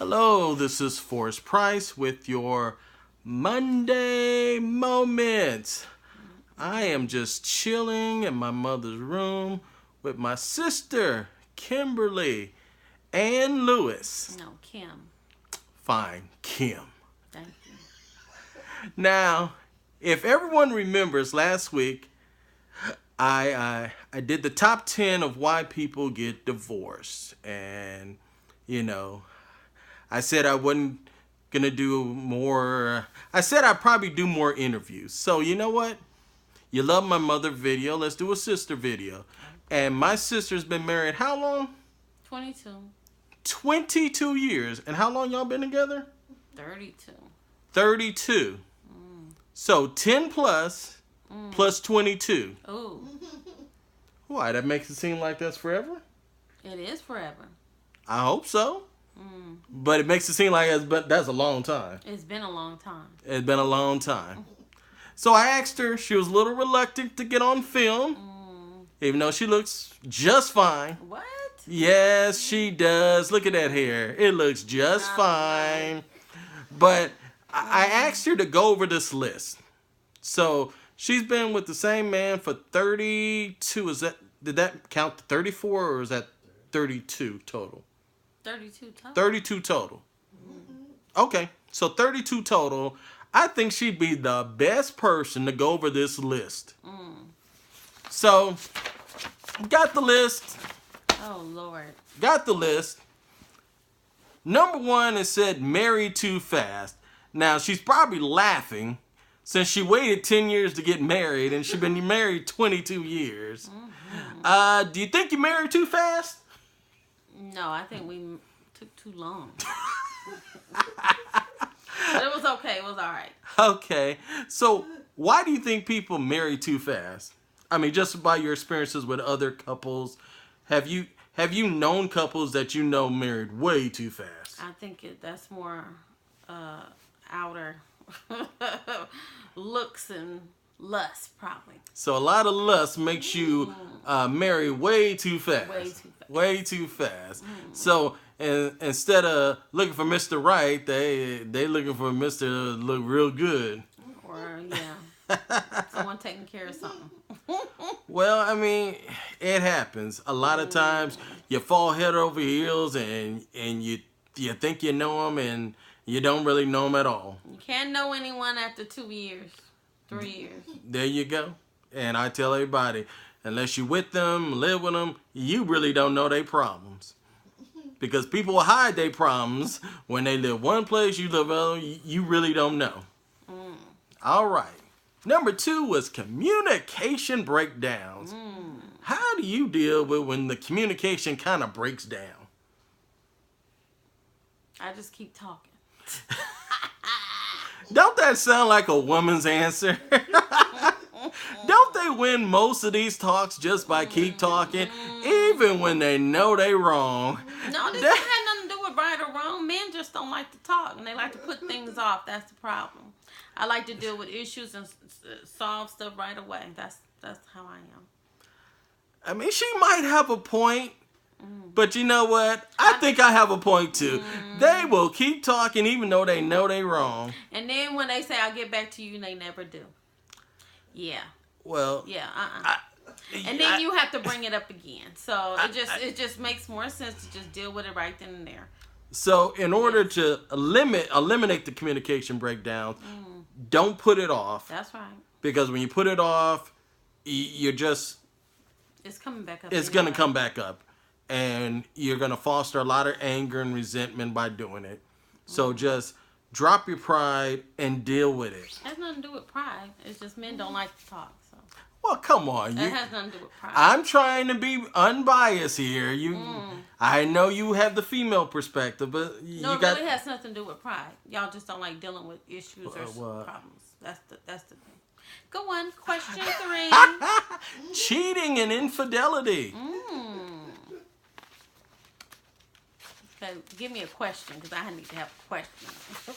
Hello, this is Forrest Price with your Monday Moments. I am just chilling in my mother's room with my sister, Kimberly, and Lewis. No, Kim. Fine, Kim. Thank you. Now, if everyone remembers last week, I did the top 10 of why people get divorced. And, I said I wasn't going to do more. I said I'd probably do more interviews. So, you know what? You love my mother video. Let's do a sister video. And my sister's been married how long? 22. 22 years. And how long y'all been together? 32. 32. So 10 plus 22. Oh, Why? That makes it seem like that's forever? it is forever. I hope so. But it makes it seem like that's a long time. It's been a long time. It's been a long time. So I asked her. She was a little reluctant to get on film. Even though she looks just fine. What? Yes, she does. Look at that hair. It looks just fine. But I asked her to go over this list. So she's been with the same man for 32. Did that count to 34 or is that 32 total? 32 total. 32 total. Okay, so 32 total. I think she'd be the best person to go over this list. So, got the list. Oh, Lord. Got the list. Number one, it said married too fast. Now, she's probably laughing since she waited 10 years to get married and she's been married 22 years. Do you think you married too fast? No, I think we took too long. But it was okay. It was all right. Okay. So, why do you think people marry too fast? I mean, just by your experiences with other couples, have you known couples that you know married way too fast? I think that's more outer looks and lust, probably. So a lot of lust makes you marry way too fast. Way too fast. Way too fast. So instead of looking for Mr. Right, they looking for Mr. to look real good. Or, yeah, someone taking care of something. Well, I mean, it happens. A lot of times you fall head over heels and you think you know them and you don't really know them at all. You can't know anyone after 2 years, 3 years. There you go. And I tell everybody, unless you with them, live with them, you really don't know their problems. Because people hide their problems when they live one place, you live other, you really don't know. All right. Number 2 was communication breakdowns. How do you deal with when the communication kind of breaks down? I just keep talking. Don't that sound like a woman's answer? Don't they win most of these talks just by keep talking, even when they know they wrong? No, this had nothing to do with right or wrong. Men just don't like to talk, and they like to put things off. That's the problem. I like to deal with issues and solve stuff right away. That's how I am. I mean, she might have a point, but you know what? I think I have a point too. They will keep talking even though they know they wrong. And then when they say, I'll get back to you, they never do. Yeah. Well, Yeah, and then you have to bring it up again. So it just makes more sense to just deal with it right then and there. So in order to eliminate the communication breakdown, don't put it off. That's right. Because when you put it off, you're just... It's coming back up. It's going to come back up. And you're going to foster a lot of anger and resentment by doing it. So just drop your pride and deal with it. It has nothing to do with pride. It's just men don't like to talk. So Well, come on. it has nothing to do with pride. I'm trying to be unbiased here. I know you have the female perspective, but No, it really has nothing to do with pride. Y'all just don't like dealing with issues or problems. That's the thing. Go on. Question 3. Cheating and infidelity. Okay, give me a question because I need to have a question.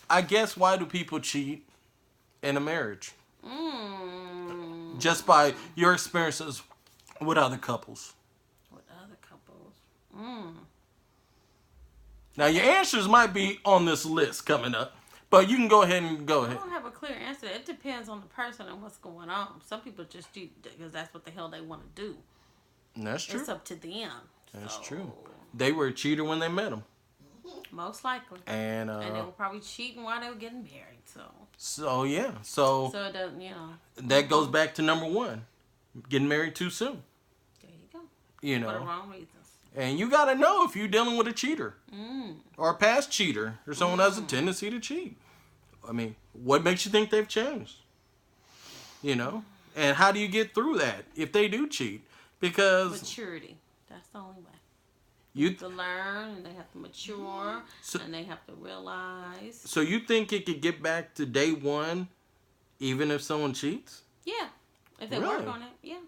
I guess why do people cheat in a marriage? Just by your experiences with other couples. With other couples. Now, your answers might be on this list coming up, but you can go ahead and go I ahead. don't have a clear answer. It depends on the person and what's going on. Some people just cheat because that's what the hell they want to do. And that's true. It's up to them. That's So, true. They were a cheater when they met him. Most likely. And they were probably cheating while they were getting married. so yeah. So it doesn't, that goes back to number one. Getting married too soon. There you go. You For the know. wrong reasons. And you gotta know if you're dealing with a cheater. Or a past cheater. Or someone that has a tendency to cheat. I mean, what makes you think they've changed? You know? And how do you get through that if they do cheat? Because Maturity. That's the only way. you To learn, and they have to mature, and they have to realize. So you think it could get back to day one, even if someone cheats? Yeah, if they Really? work on it, yeah.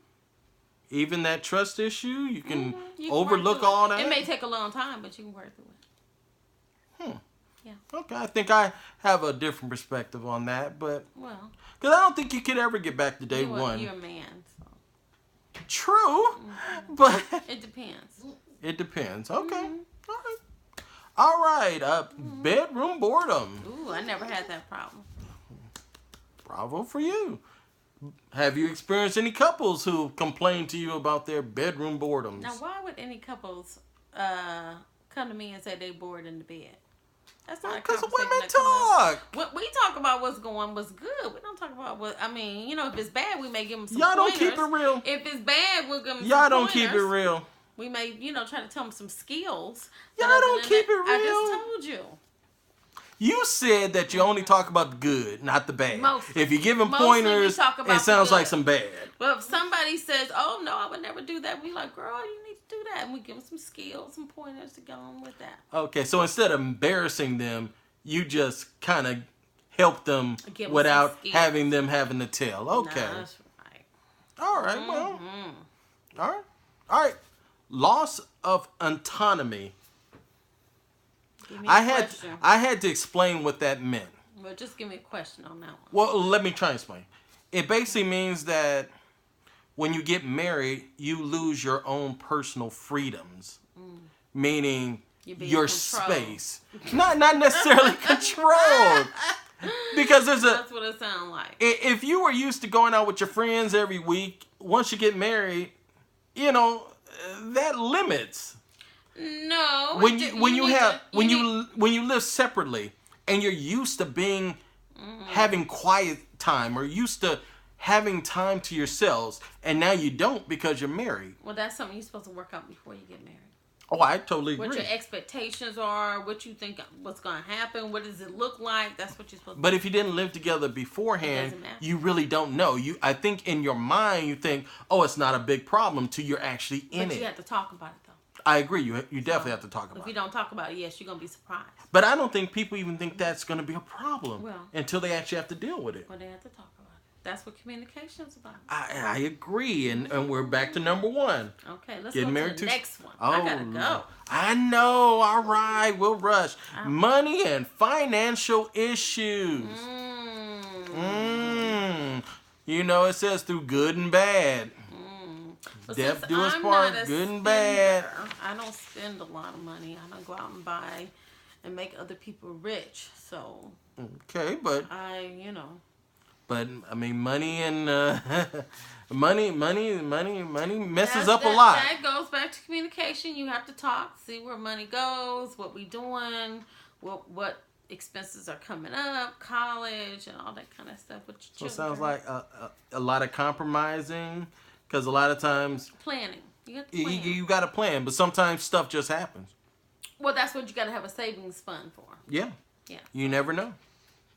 Even that trust issue, you can You can overlook work through all it. that? It may take a long time, but you can work through it. Okay, I think I have a different perspective on that, but... Well, Because I don't think you could ever get back to day one. You're a man, so. True, but... It depends. It depends. Okay. All right. Bedroom boredom. Ooh, I never had that problem. Bravo for you. Have you experienced any couples who complain to you about their bedroom boredoms? Now, why would any couples come to me and say they bored in the bed? That's not a Because conversation women that come up. talk. What we talk about what's good. We don't talk about what, I mean, if it's bad, we may give them some Y'all don't pointers. keep it real. If it's bad, we'll give them Y'all some don't keep it pointers. real. We may, try to tell them some skills. Y'all But other don't than keep that, it I real. just told you. You said that you only talk about the good, not the bad. Mostly. If you give them Mostly we pointers, talk about it sounds the like good. some bad. But if somebody says, oh, no, I would never do that, we like, girl, you need to do that. And we give them some skills, some pointers to go on with that. Okay, so instead of embarrassing them, you just kind of help them Give 'em without some skills. having them having to tell. Okay. Nah, that's right. All right, well. All right. Loss of autonomy. Give me a I question. had to explain what that meant. Well, just give me a question on that one. Well, let me try and explain. It basically means that when you get married, you lose your own personal freedoms, meaning You're being your controlled. space. Not necessarily controlled, because That's what it sounds like. if you were used to going out with your friends every week, once you get married, that limits. No. When you live separately and you're used to having quiet time or used to having time to yourselves, and now you don't because you're married. Well, that's something you're supposed to work out before you get married. Oh, I totally agree. What your expectations are, what you think what's going to happen, what does it look like, that's what you're supposed to But if you didn't live together beforehand, doesn't matter. you really don't know. I think in your mind you think, oh, it's not a big problem till you're actually in But it. you have to talk about it, though. I agree. You definitely have to talk If about you it. don't talk about it, yes, you're going to be surprised. But I don't think people even think that's going to be a problem Well- until they actually have to deal with it. But they have to talk about it. That's what communication's about. I agree. And we're back to number one. Okay, let's Getting go married to the too- next one. Oh, I got to go. I know. All right. We'll rush. Money and financial issues. It says through good and bad. But Death since do us I'm part, not a good and bad. spender, I don't spend a lot of money. I don't go out and buy and make other people rich. So Okay, but I mean, money and money messes up a lot. That goes back to communication. You have to talk, see where money goes, what we doing, what expenses are coming up, college, and all that kind of stuff with your So children. it sounds like a lot of compromising, because a lot of times planning. You got to plan. you got a plan, but sometimes stuff just happens. Well, that's what you got to have a savings fund for. Yeah. Yeah. You never know.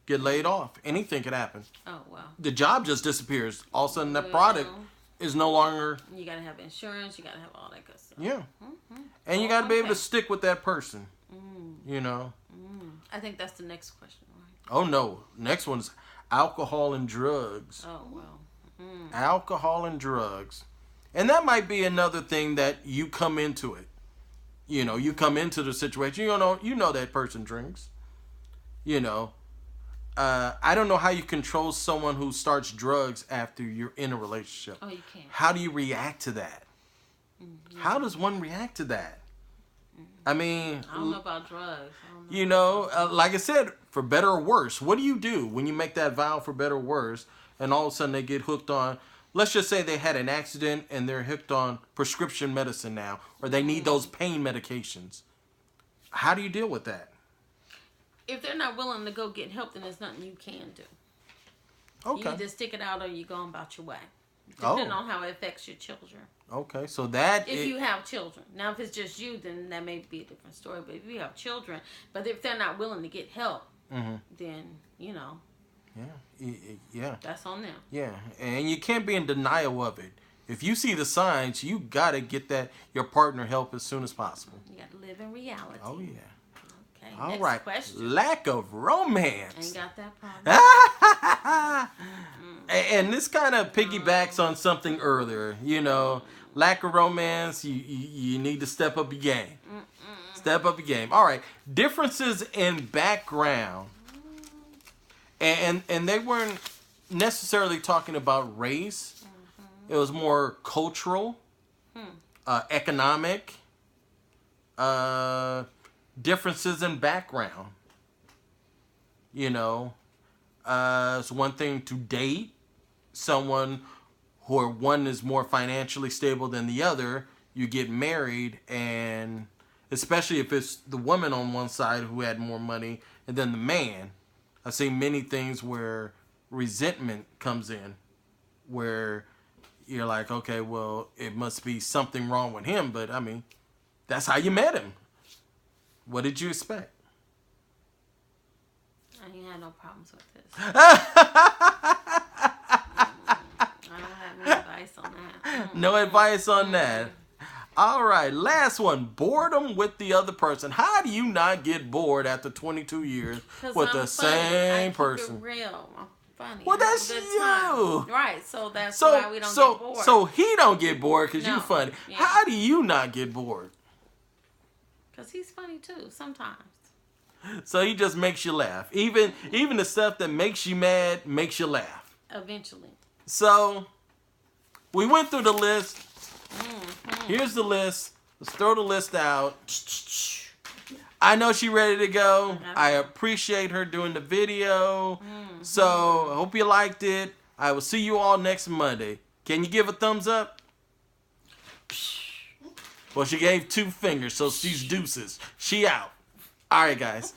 Get laid off. Anything could happen. Oh, well. The job just disappears. All of a sudden, that product is no longer. You got to have insurance. You got to have all that good stuff. Yeah. And you got to be able to Okay. stick with that person. I think that's the next question, right? Oh, no. Next one's alcohol and drugs. Oh, well. Alcohol and drugs. And that might be another thing that you come into it. You come into the situation. You know that person drinks. I don't know how you control someone who starts drugs after you're in a relationship. Oh, you can't. How do you react to that? How does one react to that? I mean, I don't know about drugs. I don't know. you know, like I said, for better or worse, what do you do when you make that vow for better or worse, and all of a sudden they get hooked on? Let's just say they had an accident and they're hooked on prescription medicine now, or they need those pain medications. How do you deal with that? If they're not willing to go get help, then there's nothing you can do. Okay. You either stick it out or you go about your way. Depending on how it affects your children. Okay, so that... If you have children. Now, if it's just you, then that may be a different story. But if you have children, but if they're not willing to get help, then, you know, Yeah. that's on them. Yeah, and you can't be in denial of it. If you see the signs, you got to get your partner help as soon as possible. You got to live in reality. Oh, yeah. Okay, All next right. question. Lack of romance. Ain't got that problem. And this kind of piggybacks on something earlier. You know, lack of romance, you need to step up your game. Step up your game. All right. Differences in background. And they weren't necessarily talking about race. It was more cultural, economic, differences in background. You know, it's one thing to date someone who one is more financially stable than the other. You get married, and especially if it's the woman on one side who had more money and then the man. I've seen many things where resentment comes in, where you're like, okay, well, it must be something wrong with him, but I mean, that's how you met him. What did you expect? I ain't had no problems with this. I don't have any advice on that. No advice on that. All right, last one. Boredom with the other person. How do you not get bored after 22 years with the same person? I keep it real. I'm funny. Well, I have that's a good you. time. Right, so that's why we don't get bored. So he don't get bored because No, you funny. yeah. How do you not get bored? Because he's funny too, sometimes. So he just makes you laugh. Even the stuff that makes you mad makes you laugh. Eventually. So we went through the list. Here's the list. Let's throw the list out. I know she's ready to go. I appreciate her doing the video. So I hope you liked it. I will see you all next Monday. Can you give a thumbs up? Well, she gave 2 fingers, so she's deuces. She out. All right, guys.